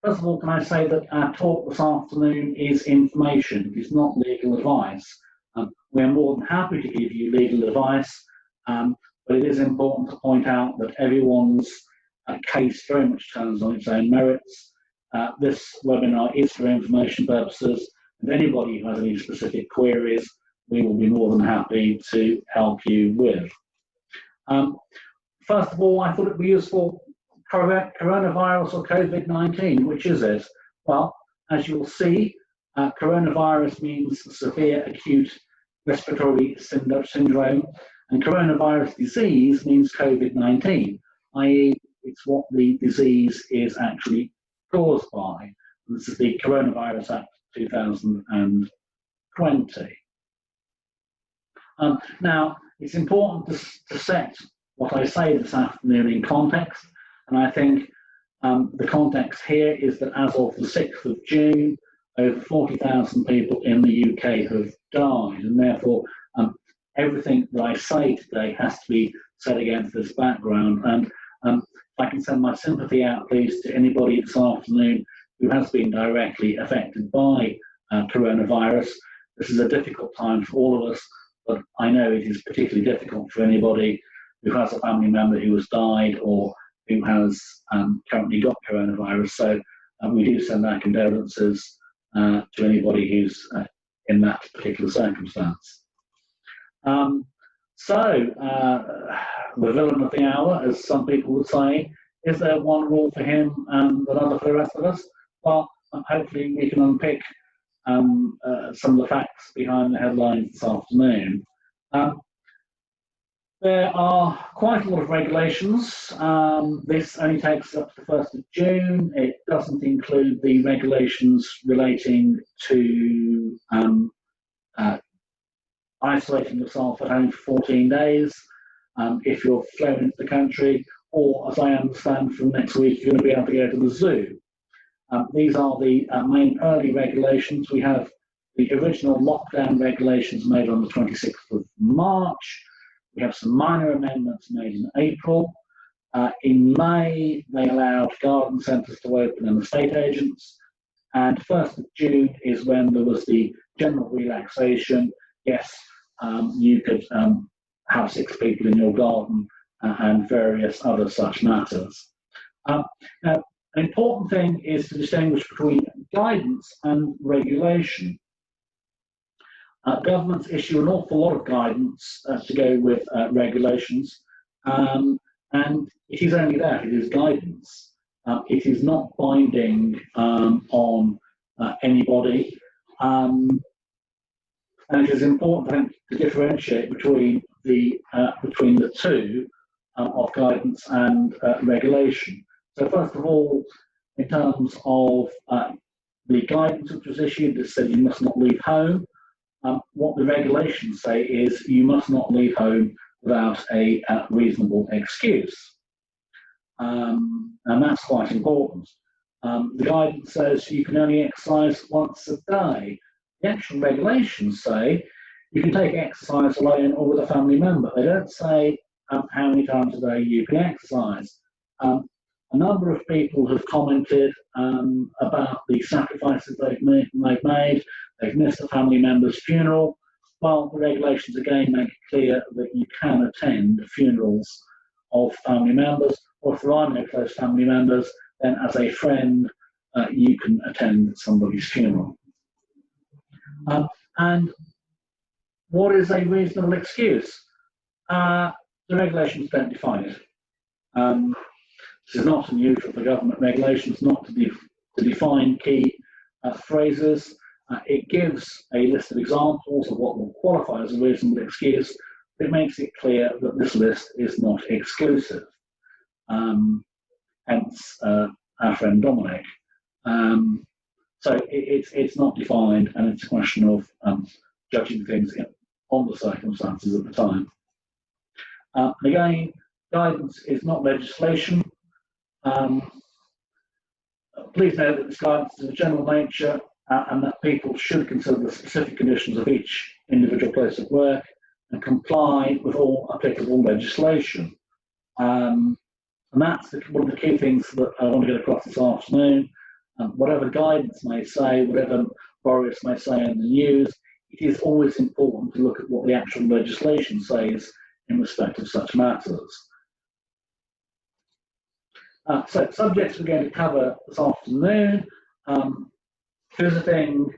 First of all, can I say that our talk this afternoon is information, it is not legal advice. We're more than happy to give you legal advice, but it is important to point out that everyone's case very much turns on its own merits. This webinar is for information purposes, and anybody who has any specific queries, we will be more than happy to help you with. First of all, I thought it would be useful, coronavirus or COVID-19, which is it? Well, as you'll see, coronavirus means severe acute respiratory syndrome, and coronavirus disease means COVID-19, i.e. it's what the disease is actually caused by. This is the Coronavirus Act 2020. Now, it's important to set what I say this afternoon in context, and I think the context here is that as of the 6th of June, over 40,000 people in the UK have died, and therefore everything that I say today has to be set against this background. And if I can send my sympathy out, please, to anybody this afternoon who has been directly affected by coronavirus. This is a difficult time for all of us, but I know it is particularly difficult for anybody who has a family member who has died or who has currently got coronavirus. So we do send our condolences to anybody who's in that particular circumstance. The villain of the hour, as some people would say, is there one rule for him and another for the rest of us? Well, hopefully we can unpick some of the facts behind the headlines this afternoon. There are quite a lot of regulations. This only takes us up to the 1st of June. It doesn't include the regulations relating to isolating yourself at home for 14 days if you're flown into the country, or as I understand from next week, you're going to be able to go to the zoo. These are the main early regulations. We have the original lockdown regulations made on the 26th of March. We have some minor amendments made in April. In May, they allowed garden centres to open and estate agents. And 1st of June is when there was the general relaxation. Yes, you could have 6 people in your garden and various other such matters. Now, an important thing is to distinguish between guidance and regulation. Governments issue an awful lot of guidance to go with regulations, and it is only that, it is guidance. It is not binding on anybody, and it is important to differentiate between the two of guidance and regulation. So first of all, in terms of the guidance which was issued, it said you must not leave home. What the regulations say is you must not leave home without a reasonable excuse. And that's quite important. The guidance says you can only exercise once a day. The actual regulations say you can take exercise alone or with a family member. They don't say how many times a day you can exercise. A number of people have commented about the sacrifices they've made. They've missed a family member's funeral. Well, the regulations again make it clear that you can attend funerals of family members, or if there are no close family members, then as a friend, you can attend somebody's funeral. And what is a reasonable excuse? The regulations don't define it. This is not unusual for government regulations not to define key phrases. It gives a list of examples of what will qualify as a reasonable excuse, but it makes it clear that this list is not exclusive. Hence, our friend Dominic. So it's not defined, and it's a question of judging things on the circumstances at the time. Again, guidance is not legislation. Please note that this guidance is of general nature and that people should consider the specific conditions of each individual place of work and comply with all applicable legislation. And that's one of the key things that I want to get across this afternoon. Whatever guidance may say, whatever Boris may say in the news, it is always important to look at what the actual legislation says in respect of such matters. So subjects we're going to cover this afternoon: visiting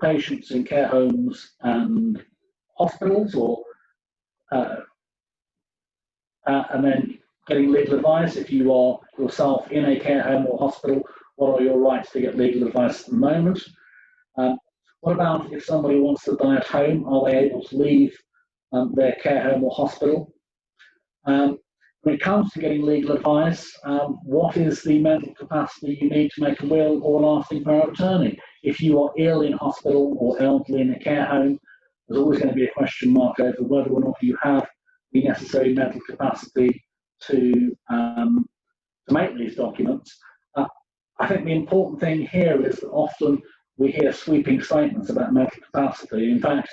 patients in care homes and hospitals, and then getting legal advice. If you are yourself in a care home or hospital, what are your rights to get legal advice at the moment? What about if somebody wants to die at home? Are they able to leave their care home or hospital? When it comes to getting legal advice, what is the mental capacity you need to make a will or lasting power of attorney? If you are ill in hospital or elderly in a care home, there's always going to be a question mark over whether or not you have the necessary mental capacity to make these documents. I think the important thing here is that often we hear sweeping statements about mental capacity. In fact,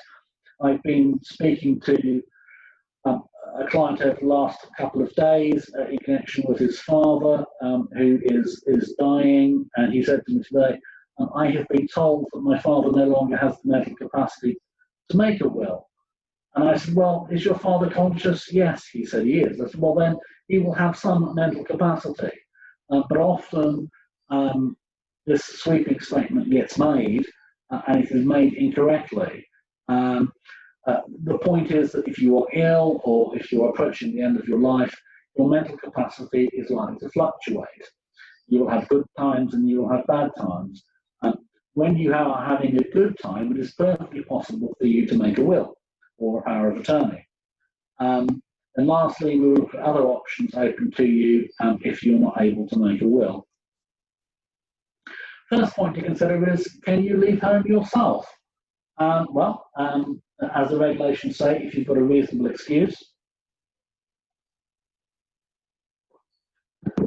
I've been speaking to a client over the last couple of days in connection with his father, who is dying, and he said to me today, I have been told that my father no longer has the mental capacity to make a will. And I said, well, is your father conscious? Yes, he said he is. I said, well, then he will have some mental capacity. But often this sweeping statement gets made, and it is made incorrectly. The point is that if you are ill or if you are approaching the end of your life, your mental capacity is likely to fluctuate. You will have good times and you will have bad times. When you are having a good time, it is perfectly possible for you to make a will or a power of attorney. And lastly, we will look at other options open to you if you're not able to make a will. First point to consider is, can you leave home yourself? As the regulations say, if you've got a reasonable excuse.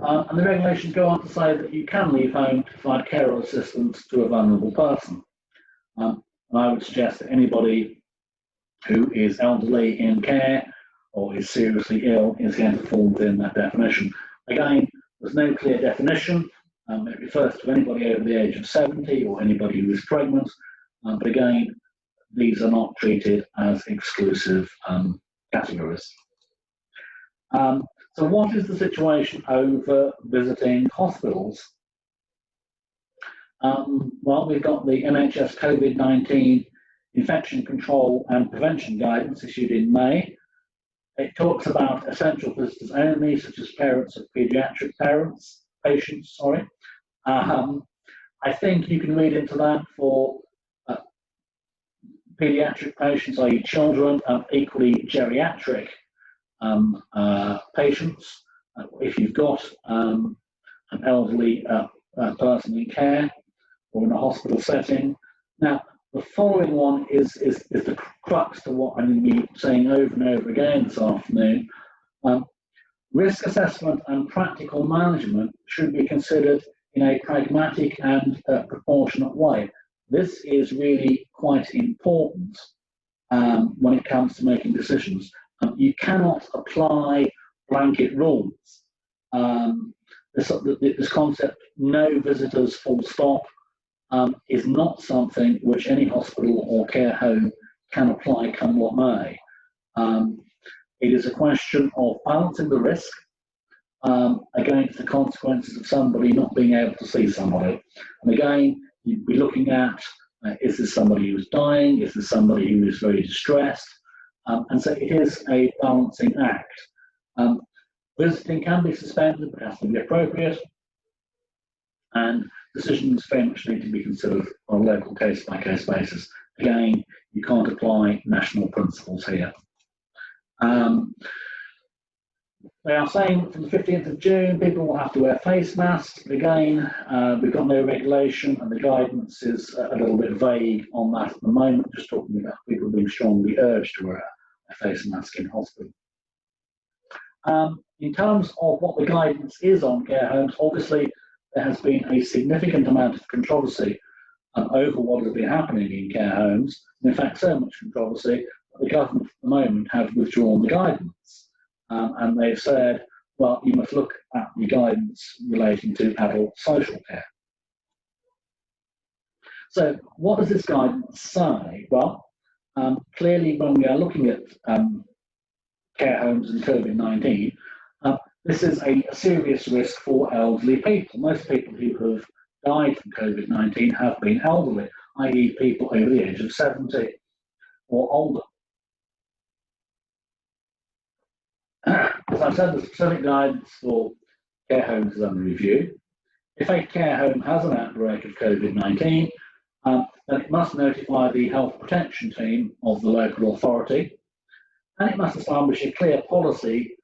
And the regulations go on to say that you can leave home to provide care or assistance to a vulnerable person. And I would suggest that anybody who is elderly in care or is seriously ill is going to fall within that definition. Again, there's no clear definition. It refers to anybody over the age of 70 or anybody who is pregnant. But again, these are not treated as exclusive categories. So what is the situation over visiting hospitals? Well, we've got the NHS COVID-19 infection control and prevention guidance issued in May. It talks about essential visitors only, such as parents of paediatric patients. I think you can read into that for paediatric patients, i.e. children, equally geriatric patients. If you've got an elderly person in care or in a hospital setting. Now, the following one is the crux to what I'm going to be saying over and over again this afternoon. Risk assessment and practical management should be considered in a pragmatic and proportionate way. This is really quite important when it comes to making decisions. You cannot apply blanket rules. This concept, no visitors full stop, is not something which any hospital or care home can apply come what may. It is a question of balancing the risk against the consequences of somebody not being able to see somebody. And again, you'd be looking at, is this somebody who's dying? Is this somebody who is very distressed? And so it is a balancing act. Visiting can be suspended, but has to be appropriate. And decisions very much need to be considered on a local case-by-case basis. Again, you can't apply national principles here. They are saying from the 15th of June, people will have to wear face masks. Again, we've got no regulation, and the guidance is a little bit vague on that at the moment, just talking about people being strongly urged to wear a face mask in hospital. In terms of what the guidance is on care homes, obviously there has been a significant amount of controversy over what has been happening in care homes. In fact, so much controversy that the government at the moment have withdrawn the guidance. And they've said, well, you must look at the guidance relating to adult social care. So what does this guidance say? Well, clearly when we are looking at care homes and COVID-19, this is a serious risk for elderly people. Most people who have died from COVID-19 have been elderly, i.e. people over the age of 70 or older. As I said, the specific guidance for care homes is under review. If a care home has an outbreak of COVID-19, then it must notify the health protection team of the local authority, and it must establish a clear policy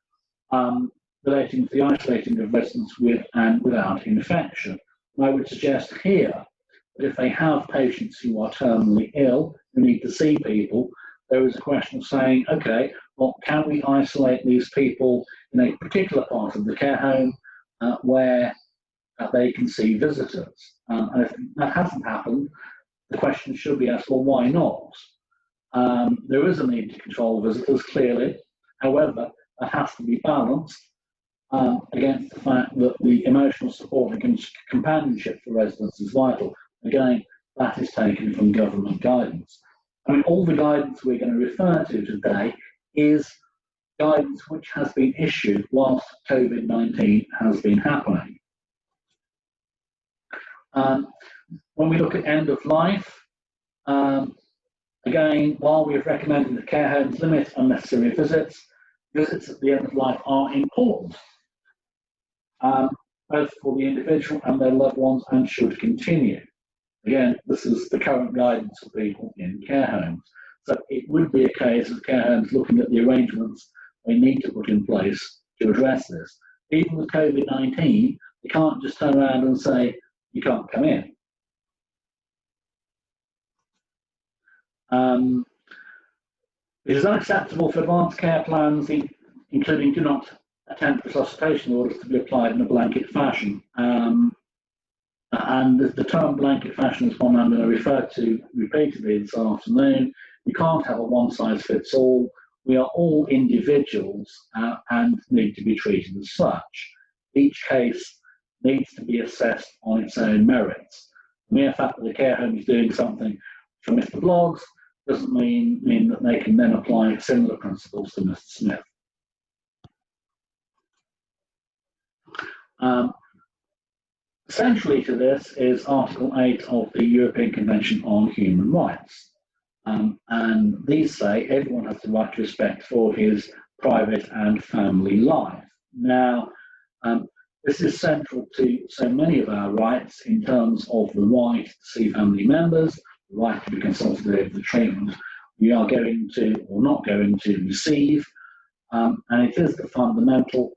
relating to the isolating of residents with and without infection. And I would suggest here that if they have patients who are terminally ill, who need to see people, there is a question of saying, okay, well, can we isolate these people in a particular part of the care home where they can see visitors? And if that hasn't happened, the question should be asked, well, why not? There is a need to control visitors, clearly. However, that has to be balanced against the fact that the emotional support and companionship for residents is vital. Again, that is taken from government guidance. I mean, all the guidance we're going to refer to today is guidance which has been issued whilst COVID-19 has been happening. When we look at end of life, again, while we have recommended that care homes limit unnecessary visits, visits at the end of life are important, both for the individual and their loved ones, and should continue. Again, this is the current guidance for people in care homes. So it would be a case of care homes looking at the arrangements they need to put in place to address this. Even with COVID-19, they can't just turn around and say, you can't come in. It is unacceptable for advanced care plans, including do not attempt resuscitation orders, to be applied in a blanket fashion. And the term blanket fashion is one I'm going to refer to repeatedly this afternoon. You can't have a one-size-fits-all. We are all individuals and need to be treated as such. Each case needs to be assessed on its own merits. The mere fact that the care home is doing something for Mr. Bloggs doesn't mean that they can then apply similar principles to Mr. Smith. Essentially to this is Article 8 of the European Convention on Human Rights. And these say everyone has the right to respect for his private and family life. Now, this is central to so many of our rights in terms of the right to see family members, the right to be consulted over the treatment we are going to or not going to receive, and it is the fundamental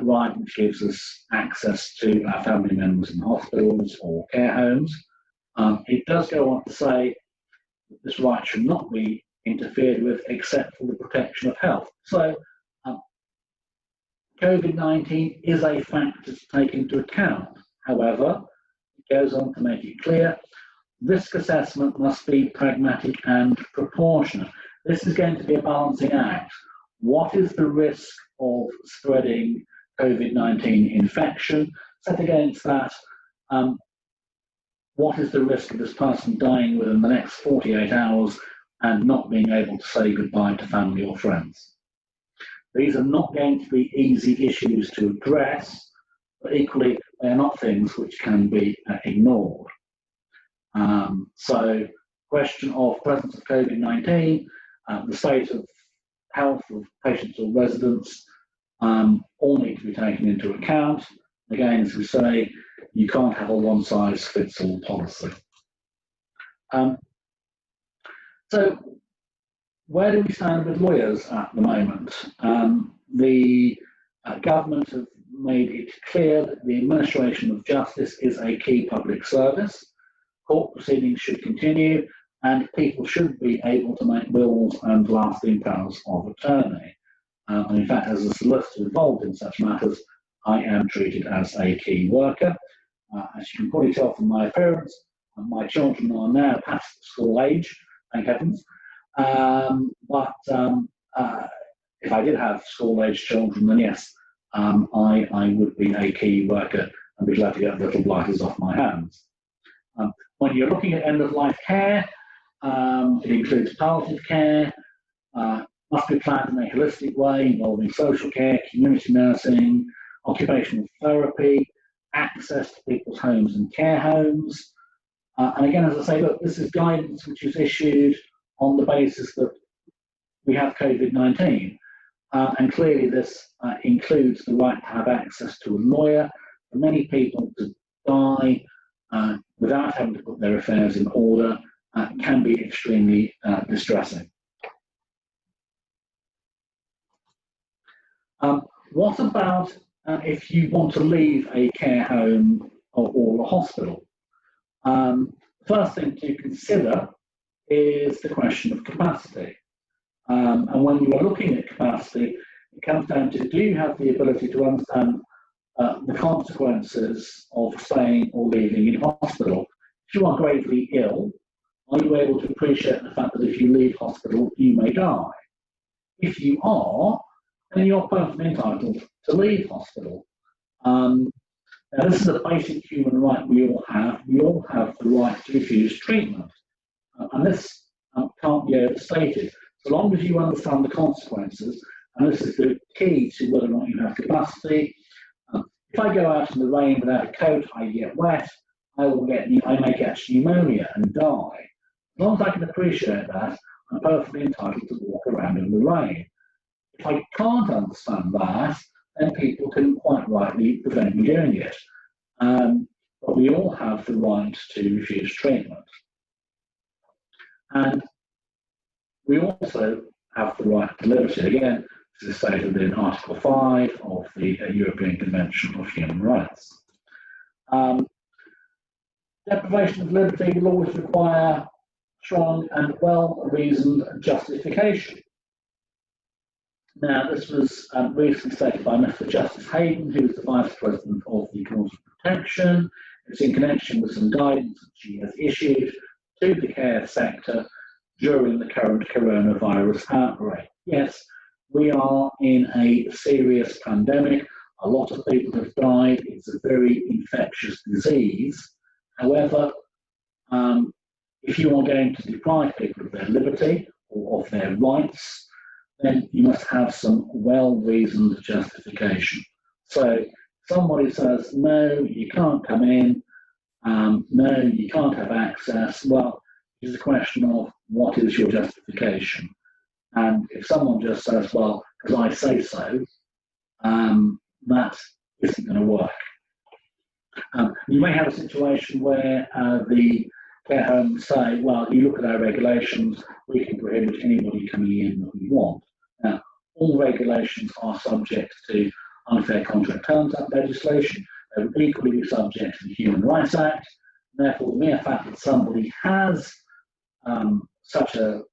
right which gives us access to our family members in hospitals or care homes. It does go on to say that this right should not be interfered with except for the protection of health. So COVID-19 is a factor to take into account. However, it goes on to make it clear risk assessment must be pragmatic and proportionate. This is going to be a balancing act. What is the risk of spreading COVID-19 infection? Set against that, what is the risk of this person dying within the next 48 hours and not being able to say goodbye to family or friends? These are not going to be easy issues to address, but equally they are not things which can be ignored. So, question of presence of COVID-19, the state of health of patients or residents, all need to be taken into account. Again, as we say, you can't have a one-size-fits-all policy. So, where do we stand with lawyers at the moment? The government have made it clear that the administration of justice is a key public service. Court proceedings should continue, and people should be able to make wills and lasting powers of attorney. And in fact, as a solicitor involved in such matters, I am treated as a key worker. As you can probably tell from my appearance, my children are now past school age, thank heavens. But if I did have school age children, then yes, I would be a key worker and be glad to get little blighters off my hands. When you're looking at end-of-life care, it includes palliative care, must be planned in a holistic way involving social care, community nursing, occupational therapy, access to people's homes and care homes. And again, as I say, look, this is guidance which is issued on the basis that we have COVID-19. And clearly this includes the right to have access to a lawyer. For many people to die without having to put their affairs in order can be extremely distressing. What about if you want to leave a care home or a hospital? First thing to consider is the question of capacity. And when you are looking at capacity, it comes down to, do you have the ability to understand the consequences of staying or leaving in hospital? If you are gravely ill, are you able to appreciate the fact that if you leave hospital, you may die? If you are, then you're perfectly entitled to leave hospital. Now, this is a basic human right we all have. We all have the right to refuse treatment. And this can't be overstated. So long as you understand the consequences, and this is the key to whether or not you have capacity. If I go out in the rain without a coat, I get wet, I may catch pneumonia and die. As long as I can appreciate that, I'm perfectly entitled to walk around in the rain. If I can't understand that, then people can quite rightly prevent me doing it. But we all have the right to refuse treatment. And we also have the right to liberty. Again, this is stated in Article 5 of the European Convention of Human Rights. Deprivation of liberty will always require strong and well-reasoned justification. Now, this was recently stated by Mr. Justice Hayden, who is the Vice President of the Court of Protection. It's in connection with some guidance that she has issued to the care sector during the current coronavirus outbreak. Yes, we are in a serious pandemic. A lot of people have died. It's a very infectious disease. However, if you are going to deprive people of their liberty or of their rights, then you must have some well-reasoned justification. So somebody says, no, you can't come in, no, you can't have access. Well, it's a question of what is your justification. And if someone just says, well, because I say so, that isn't going to work. You may have a situation where the care homes say, well, you look at our regulations, we can prohibit anybody coming in that we want. Now, all regulations are subject to Unfair Contract Terms Act legislation. They would equally be subject to the Human Rights Act. Therefore, the mere fact that somebody has such a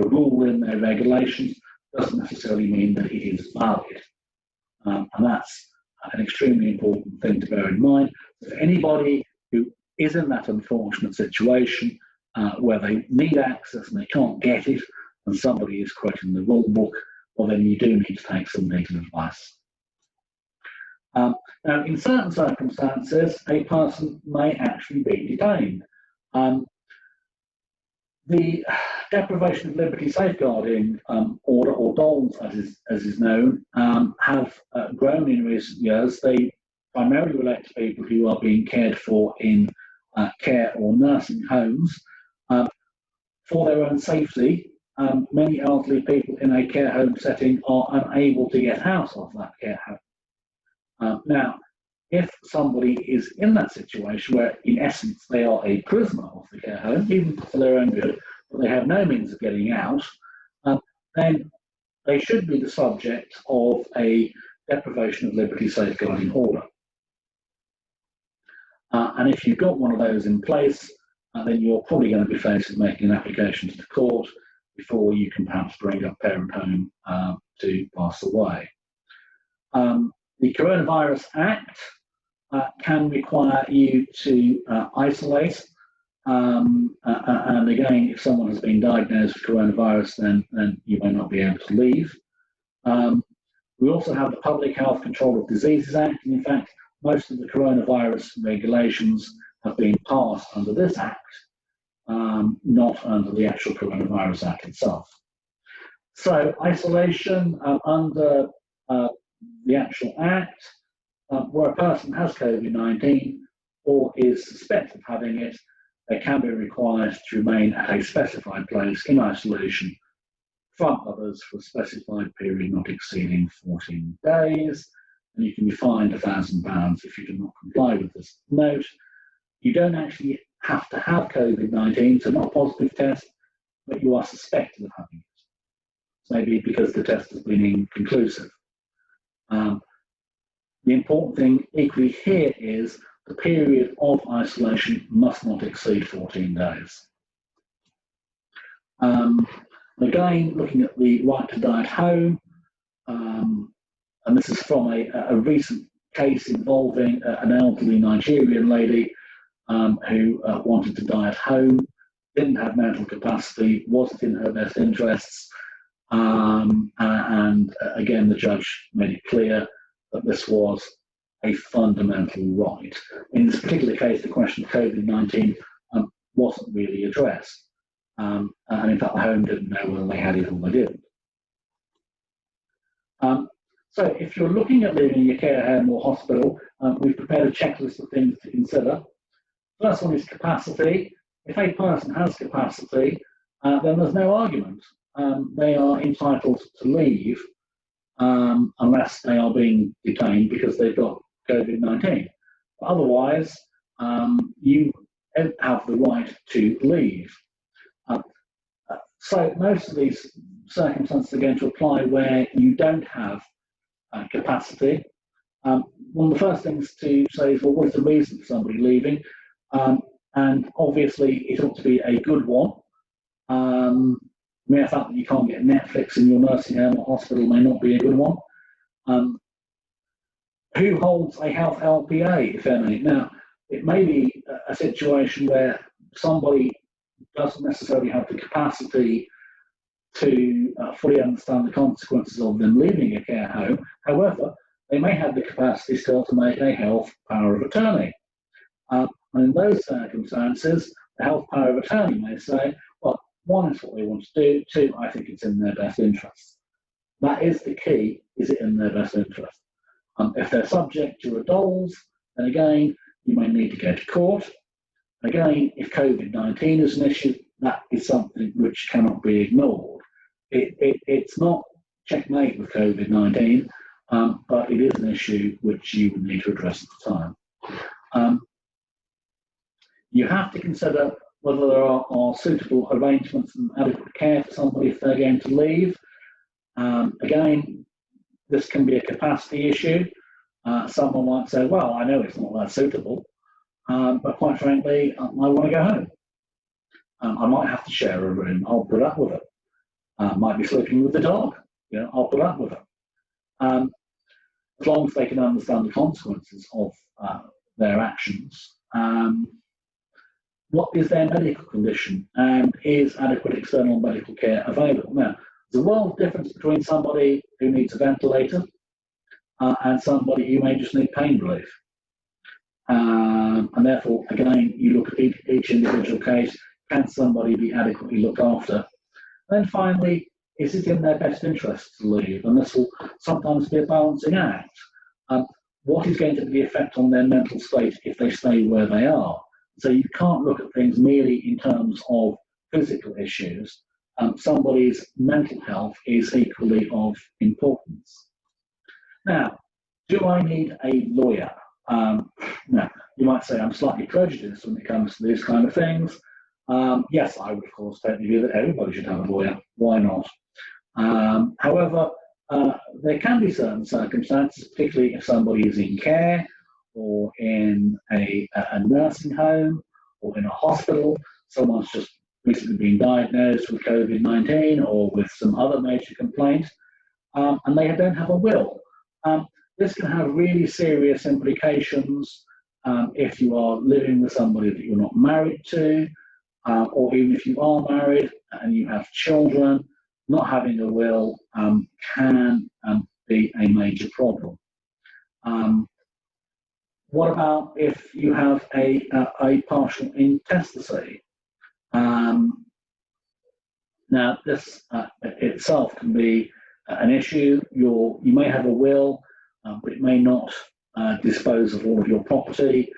rule in their regulations doesn't necessarily mean that it is valid. And that's an extremely important thing to bear in mind. So anybody who is in that unfortunate situation where they need access and they can't get it, and somebody is quoting the rule book, well, then you do need to take some legal advice. Now, in certain circumstances, a person may actually be detained. The deprivation of liberty safeguarding order, or DOLS as is known, have grown in recent years. They primarily relate to people who are being cared for in care or nursing homes. For their own safety, many elderly people in a care home setting are unable to get out of that care home. Now, if somebody is in that situation where, in essence, they are a prisoner of the care home, even for their own good, but they have no means of getting out, then they should be the subject of a deprivation of liberty safeguarding order. And if you've got one of those in place, then you're probably going to be faced with making an application to the court before you can perhaps bring a parent home to pass away. The Coronavirus Act can require you to isolate. And again, if someone has been diagnosed with coronavirus, then you may not be able to leave. We also have the Public Health Control of Diseases Act, and in fact, most of the coronavirus regulations have been passed under this Act, not under the actual Coronavirus Act itself. So isolation under the actual Act, where a person has COVID-19 or is suspected of having it, they can be required to remain at a specified place in isolation from others for a specified period not exceeding 14 days, and you can be fined £1,000 if you do not comply with this. Note, you don't actually have to have COVID-19, so not a positive test, but you are suspected of having it. Maybe because the test has been inconclusive. The important thing equally here is the period of isolation must not exceed 14 days. Again, looking at the right to die at home, and this is from a recent case involving an elderly Nigerian lady who wanted to die at home, didn't have mental capacity, wasn't in her best interests, and again, the judge made it clear that this was a fundamental right. In this particular case, the question of COVID-19 wasn't really addressed. And in fact, the home didn't know whether they had it or they didn't. So if you're looking at living in your care home or hospital, we've prepared a checklist of things to consider. First one is capacity. If a person has capacity, then there's no argument. They are entitled to leave unless they are being detained because they've got COVID-19. Otherwise, you don't have the right to leave. So most of these circumstances are going to apply where you don't have capacity. One of the first things to say is, well, what is the reason for somebody leaving? And obviously, it ought to be a good one. The fact that you can't get Netflix in your nursing home or hospital may not be a good one. Who holds a health LPA, if any? Now, it may be a situation where somebody doesn't necessarily have the capacity to fully understand the consequences of them leaving a care home. However, they may have the capacity still to make a health power of attorney. And in those circumstances, the health power of attorney may say, well, one is what they want to do, two, I think it's in their best interest. That is the key, is it in their best interest? If they're subject to doles, then again, you may need to go to court. Again, if COVID-19 is an issue, that is something which cannot be ignored. It's not checkmate with COVID-19, but it is an issue which you would need to address at the time. You have to consider whether there are suitable arrangements and adequate care for somebody if they're going to leave. Again, this can be a capacity issue. Someone might say, well, I know it's not that suitable, but quite frankly, I want to go home. I might have to share a room. I'll put up with it. Might be sleeping with the dog. I'll put up with it. As long as they can understand the consequences of their actions. What is their medical condition, and is adequate external medical care available? Now, there's a world difference between somebody who needs a ventilator and somebody who may just need pain relief. And therefore, again, you look at each individual case. Can somebody be adequately looked after? Then finally, is it in their best interest to leave? And this will sometimes be a balancing act. What is going to be the effect on their mental state if they stay where they are? So you can't look at things merely in terms of physical issues. Somebody's mental health is equally of importance. Now, do I need a lawyer? Now, you might say I'm slightly prejudiced when it comes to these kind of things. Yes, I would, of course, totally agree that everybody should have a lawyer. Why not? However, there can be certain circumstances, particularly if somebody is in care or in a nursing home or in a hospital, someone's just recently been diagnosed with COVID-19 or with some other major complaint, and they don't have a will. This can have really serious implications if you are living with somebody that you're not married to, or even if you are married and you have children. Not having a will can be a major problem. What about if you have a partial intestacy? Now, this itself can be an issue. You may have a will, but it may not dispose of all of your property.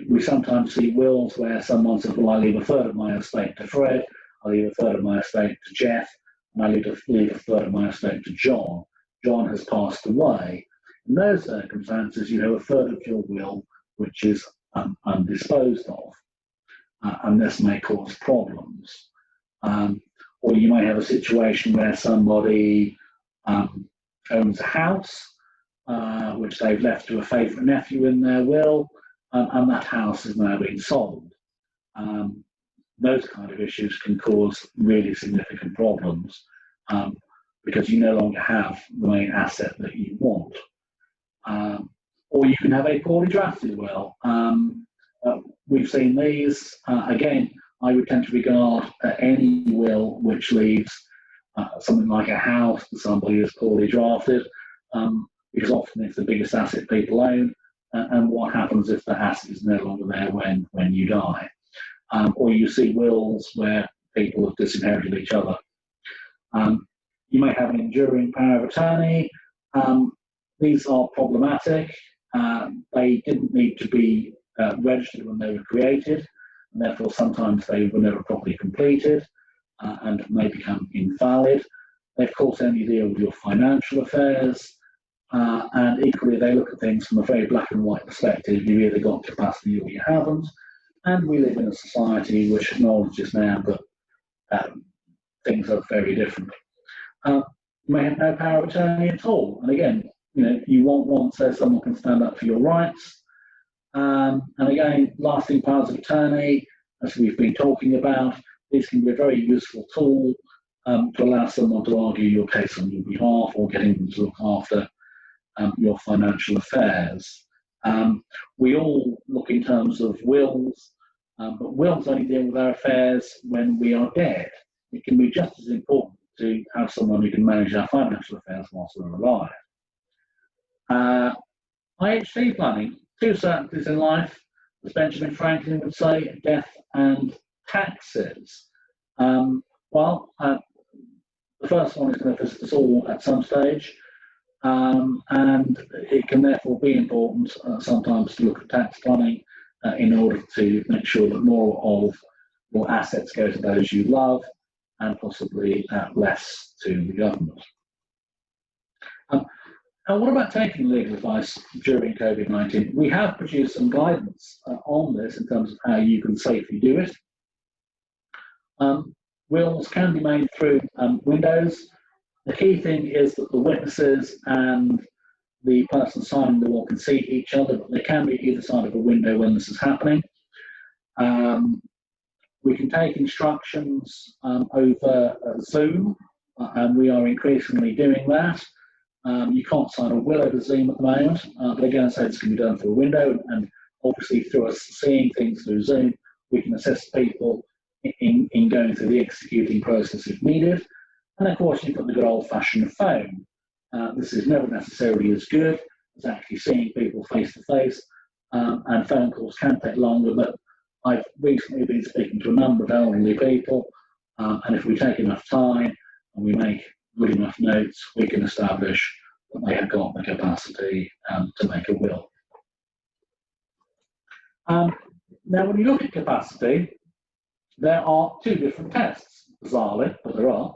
We sometimes see wills where someone says, well, I leave a third of my estate to Fred, I leave a third of my estate to Jeff, and I leave a third of my estate to John. John has passed away. In those circumstances, you have a third of your will which is undisposed of, and this may cause problems. Or you may have a situation where somebody owns a house, which they've left to a favourite nephew in their will, and that house is now being sold. Those kind of issues can cause really significant problems because you no longer have the main asset that you want. Or you can have a poorly drafted will. We've seen these. Again, I would tend to regard any will which leaves something like a house to somebody who's poorly drafted, because often it's the biggest asset people own, and what happens if the asset is no longer there when you die. Or you see wills where people have disinherited each other. You may have an enduring power of attorney. These are problematic. They didn't need to be registered when they were created, and therefore sometimes they were never properly completed and may become invalid. They of course only deal with your financial affairs, and equally they look at things from a very black and white perspective. You've either got capacity or you haven't, and we live in a society which acknowledges now that things are very different. You may have no power of attorney at all, and again, you want one so someone can stand up for your rights. And again, lasting powers of attorney, as we've been talking about, these can be a very useful tool to allow someone to argue your case on your behalf or getting them to look after your financial affairs. We all look in terms of wills, but wills only deal with our affairs when we are dead. It can be just as important to have someone who can manage our financial affairs whilst we're alive. IHT planning, two certainties in life, as Benjamin Franklin would say, death and taxes. The first one is going to visit us all at some stage, and it can therefore be important sometimes to look at tax planning in order to make sure that more of your assets go to those you love and possibly less to the government. And what about taking legal advice during COVID-19? We have produced some guidance on this in terms of how you can safely do it. Wills can be made through windows. The key thing is that the witnesses and the person signing the will can see each other, but they can be either side of a window when this is happening. We can take instructions over Zoom, and we are increasingly doing that. You can't sign a will over Zoom at the moment, but again, I say this can be done through a window, and obviously through us seeing things through Zoom, we can assist people in going through the executing process if needed. And of course, you've got the good old-fashioned phone. This is never necessarily as good as actually seeing people face to face, and phone calls can take longer, but I've recently been speaking to a number of elderly people, and if we take enough time and we make good enough notes, we can establish that they have got the capacity to make a will. Now, when you look at capacity, there are two different tests, bizarrely, but there are.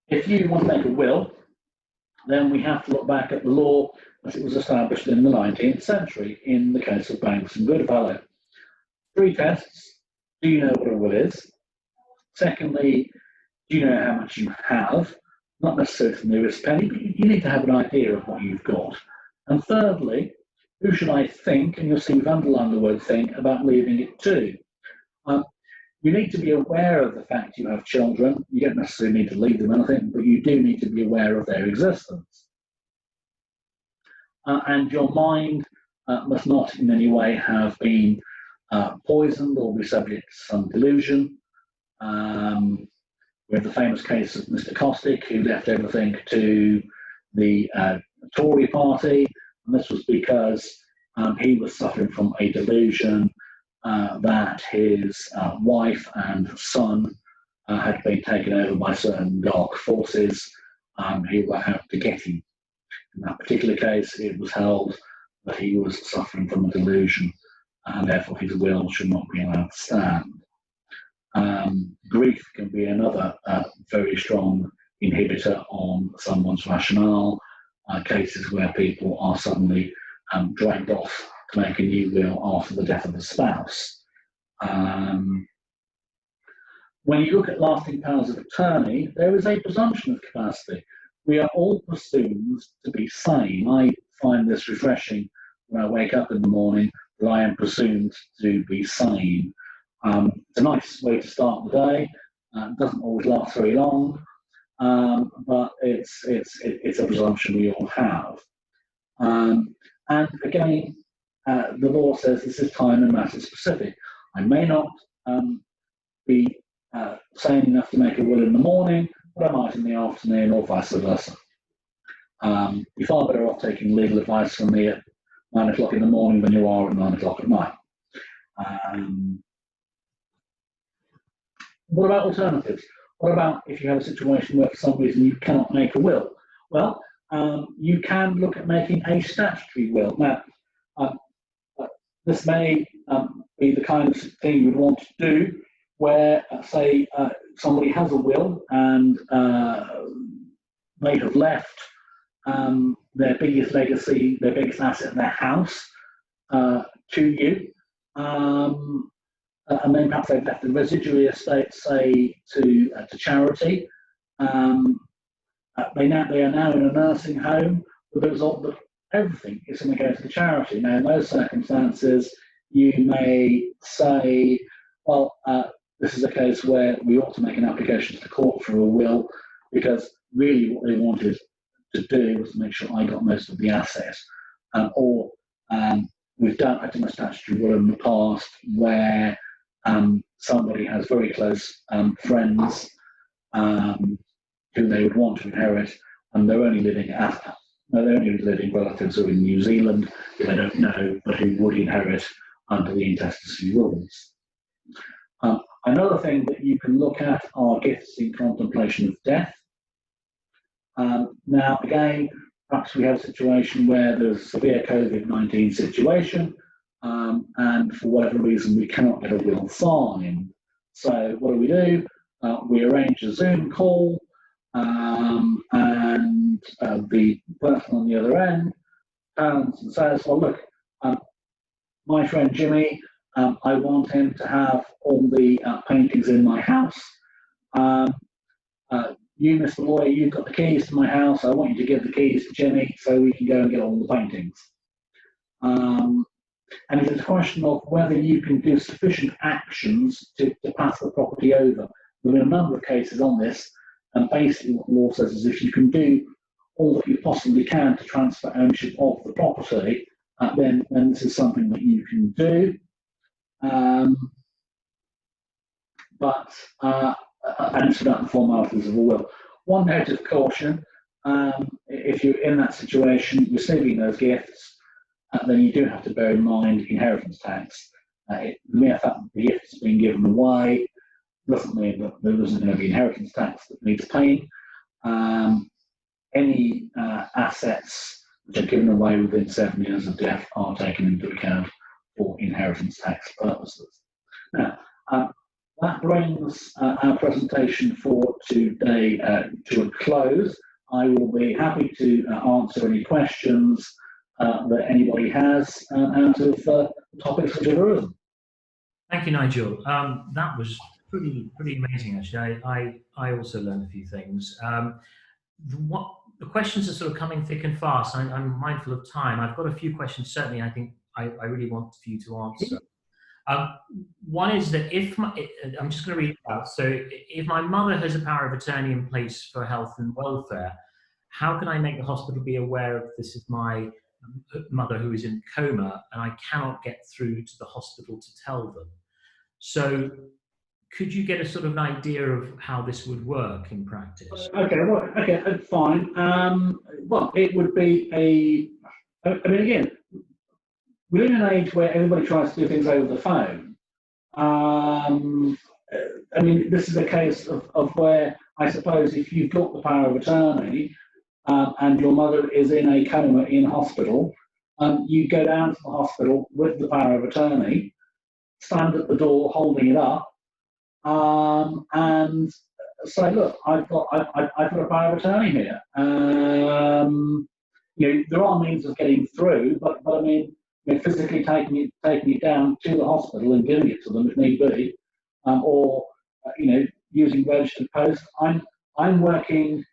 If you want to make a will, then we have to look back at the law as it was established in the 19th century in the case of Banks and Goodfellow. Three tests. Do you know what a will is? Secondly, do you know how much you have? Not necessarily the nearest penny, but you need to have an idea of what you've got. And thirdly, who should I think, and you'll see we've underlined the word think, about leaving it to? You need to be aware of the fact you have children. You don't necessarily need to leave them anything, but you do need to be aware of their existence. And your mind must not in any way have been poisoned or be subject to some delusion. We have the famous case of Mr. Costick, who left everything to the Tory party, and this was because he was suffering from a delusion that his wife and son had been taken over by certain dark forces who were out to get him. In that particular case, it was held that he was suffering from a delusion, and therefore his will should not be allowed to stand. Grief can be another very strong inhibitor on someone's rationale. Cases where people are suddenly dragged off to make a new will after the death of a spouse. When you look at lasting powers of attorney, there is a presumption of capacity. We are all presumed to be sane. I find this refreshing when I wake up in the morning that I am presumed to be sane. It's a nice way to start the day. It doesn't always last very long, but it's a presumption we all have. And again, the law says this is time and matter specific. I may not be sane enough to make a will in the morning, but I might in the afternoon, or vice versa. You're far better off taking legal advice from me at 9 o'clock in the morning than you are at 9 o'clock at night. What about alternatives? What about if you have a situation where for some reason you cannot make a will? Well, you can look at making a statutory will. Now, this may be the kind of thing you would want to do where, say, somebody has a will and they have left their biggest legacy, their biggest asset, their house, to you. And then perhaps they've left the residuary estate, say, to charity. They are now in a nursing home with the result that everything is going to go to the charity. Now, in those circumstances, you may say, well, this is a case where we ought to make an application to the court for a will, because really what they wanted to do was to make sure I got most of the assets. Or I've done a statutory will in the past where somebody has very close friends who they would want to inherit, and they're only living relatives who are in New Zealand who they don't know, but who would inherit under the intestacy rules. Another thing that you can look at are gifts in contemplation of death. Now, again, perhaps we have a situation where there's a severe COVID-19 situation, and for whatever reason we cannot get a will signed. So what do? We arrange a Zoom call, and the person on the other end turns and says, well, look, my friend Jimmy, I want him to have all the paintings in my house. You, Mr. Lawyer, you've got the keys to my house. I want you to give the keys to Jimmy so we can go and get all the paintings. And it's a question of whether you can do sufficient actions to pass the property over. There have been a number of cases on this, and basically what the law says is if you can do all that you possibly can to transfer ownership of the property, then this is something that you can do. And it's about the formalities of a will. One note of caution, if you're in that situation, receiving those gifts, then you do have to bear in mind inheritance tax. The mere fact that the gift is being given away doesn't mean that there isn't going to be inheritance tax that needs paying. Any assets which are given away within 7 years of death are taken into account for inheritance tax purposes. Now, that brings our presentation for today to a close. I will be happy to answer any questions that anybody has out of the topics which have arisen. Thank you, Nigel. That was pretty amazing, actually. I also learned a few things. The questions are sort of coming thick and fast. I'm mindful of time. I've got a few questions, certainly, I think I really want for you to answer. One is that I'm just going to read it out. So if my mother has a power of attorney in place for health and welfare, how can I make the hospital be aware of this is my mother who is in coma and I cannot get through to the hospital to tell them? So could you get a sort of an idea of how this would work in practice? Okay, well, okay, fine. Well, it would be I mean, again, we live in an age where everybody tries to do things over the phone. I mean, this is a case of where I suppose if you've got the power of attorney and your mother is in a coma in hospital, you go down to the hospital with the power of attorney, stand at the door holding it up, and say, look, I've got a power of attorney here. You know, there are means of getting through, but I mean, you know, physically taking it down to the hospital and giving it to them if need be, or you know, using registered post. I'm working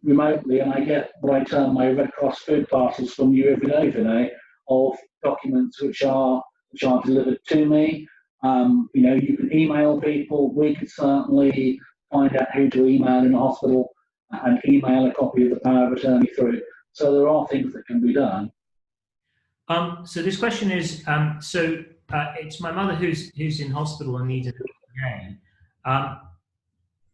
remotely, and I get what I term my Red Cross food parcels from you every day, Vinay, of documents which are delivered to me. You know, you can email people. We could certainly find out who to email in the hospital and email a copy of the power of attorney through. So there are things that can be done. So this question is, it's my mother who's in hospital and needs an PA.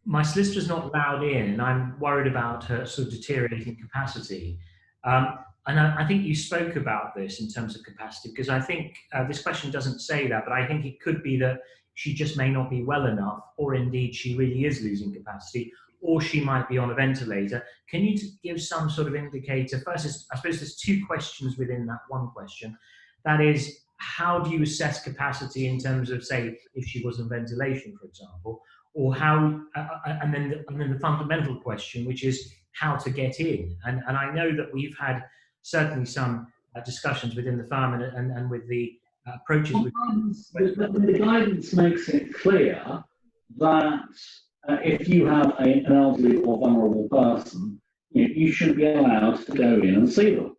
My solicitor's not allowed in, and I'm worried about her sort of deteriorating capacity. And I think you spoke about this in terms of capacity, because I think this question doesn't say that, but I think it could be that she just may not be well enough, or indeed she really is losing capacity, or she might be on a ventilator. Can you give some sort of indicator? First, I suppose there's two questions within that one question. That is, how do you assess capacity in terms of, say, if she was on ventilation, for example, or how, and then the fundamental question, which is how to get in. And I know that we've had certainly some discussions within the firm and with the approaches. The guidance makes it clear that if you have an elderly or vulnerable person, you should be allowed to go in and see them.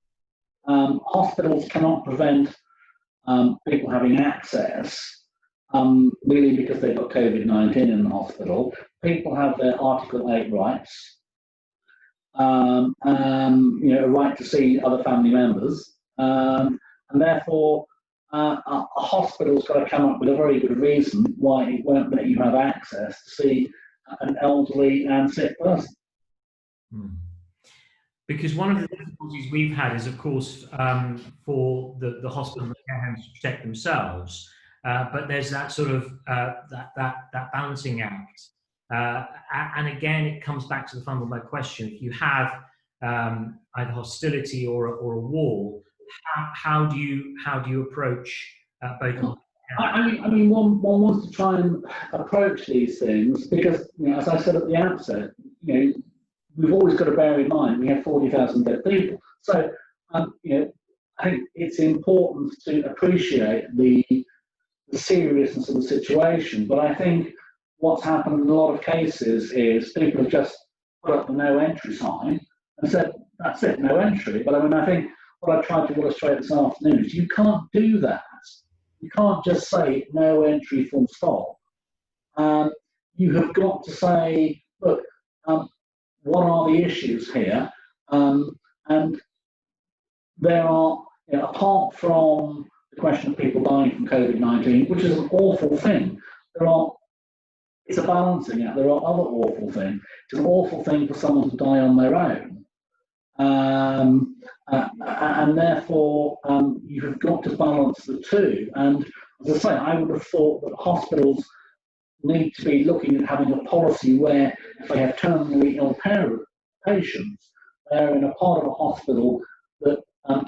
Hospitals cannot prevent people having access, really because they've got COVID-19 in the hospital. People have their Article 8 rights, you know, a right to see other family members, and therefore a hospital's got to come up with a very good reason why it won't let you have access to see an elderly and sick person. Because one of the difficulties we've had is, of course, for the hospital and the care homes to protect themselves, but there's that sort of that balancing act, and again, it comes back to the fundamental question: if you have either hostility or a wall, how do you approach both? I mean, one wants to try and approach these things because, you know, as I said at the outset, you know, we've always got to bear in mind we have 40,000 dead people. So, you know, I think it's important to appreciate the seriousness of the situation. But I think what's happened in a lot of cases is people have just put up the no entry sign and said, that's it, no entry. But I mean, I think what I tried to illustrate this afternoon is you can't do that. You can't just say no entry full stop. You have got to say, look, what are the issues here? And there are, you know, apart from the question of people dying from COVID-19, which is an awful thing, it's a balancing act. There are other awful things. It's an awful thing for someone to die on their own. And therefore, you have got to balance the two. And as I say, I would have thought that hospitals need to be looking at having a policy where if they have terminally ill patients, they're in a part of a hospital that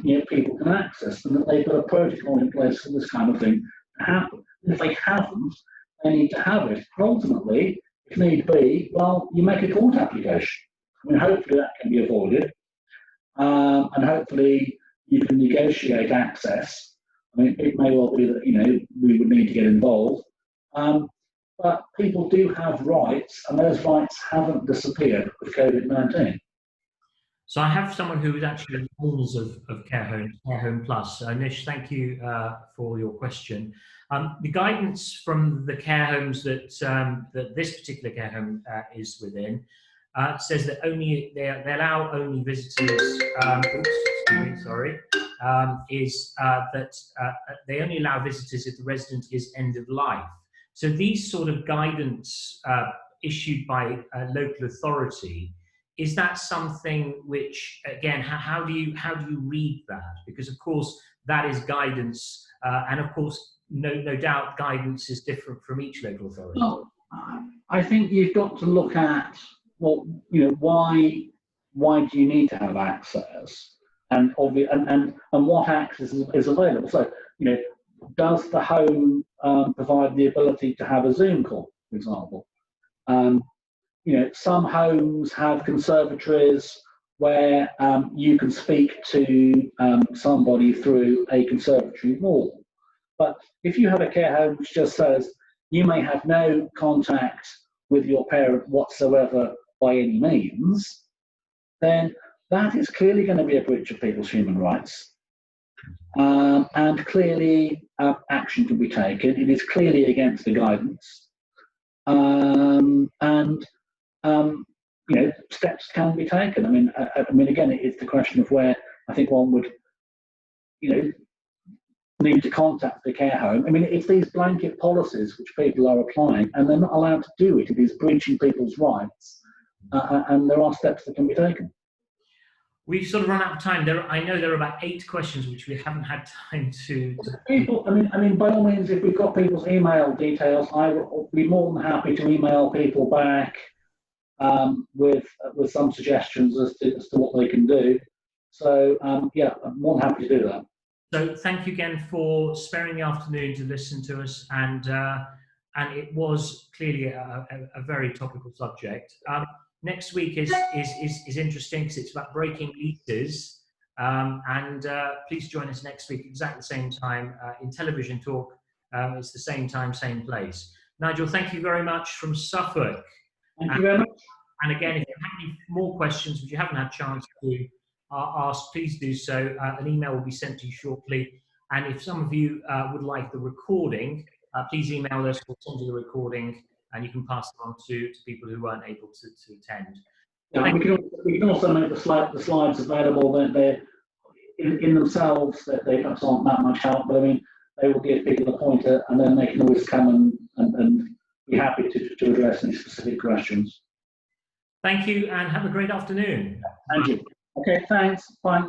you know, people can access, and that they've got a protocol in place for this kind of thing to happen. And if they haven't, they need to have it. And ultimately, if need be, well, you make a court application. I mean, hopefully that can be avoided. And hopefully you can negotiate access. I mean, it may well be that, you know, we would need to get involved. But people do have rights, and those rights haven't disappeared with COVID-19. So I have someone who is actually owners of Care Home Plus. Nish, thank you for your question. The guidance from the care homes that this particular care home is within says that they allow only visitors. They only allow visitors if the resident is end of life. So these sort of guidance issued by a local authority, is that something which, again, how do you read that? Because of course that is guidance, and of course no doubt guidance is different from each local authority. Well, I think you've got to look at, well, why do you need to have access, and what access is available. So, does the home provide the ability to have a Zoom call, for example? Some homes have conservatories where you can speak to somebody through a conservatory wall. But if you have a care home which just says you may have no contact with your parent whatsoever by any means, then that is clearly going to be a breach of people's human rights. And clearly action can be taken. It is clearly against the guidance. Steps can be taken. I mean, again, it's the question of where I think one would, need to contact the care home. I mean, it's these blanket policies which people are applying, and they're not allowed to do it. It is breaching people's rights, and there are steps that can be taken. We've sort of run out of time. I know there are about 8 questions which we haven't had time to. People, I mean, by all means, if we've got people's email details, I will be more than happy to email people back with some suggestions as to what they can do. So yeah, I'm more than happy to do that. So thank you again for sparing the afternoon to listen to us, and it was clearly a very topical subject. Next week is interesting because it's about breaking leases, and please join us next week exactly the same time in Television Talk. It's the same time, same place. Nigel, thank you very much from Suffolk. Thank you very much. And again, if you have any more questions which you haven't had a chance to ask, please do so. An email will be sent to you shortly. And if some of you would like the recording, please email us. We'll send you the recording, and you can pass it on to people who weren't able to attend. Yeah, we can also make the slides available. They're in themselves, they perhaps aren't that much help, but I mean, they will give people a pointer, and then they can always come and be happy to address any specific questions. Thank you, and have a great afternoon. Thank you. Okay, thanks. Bye.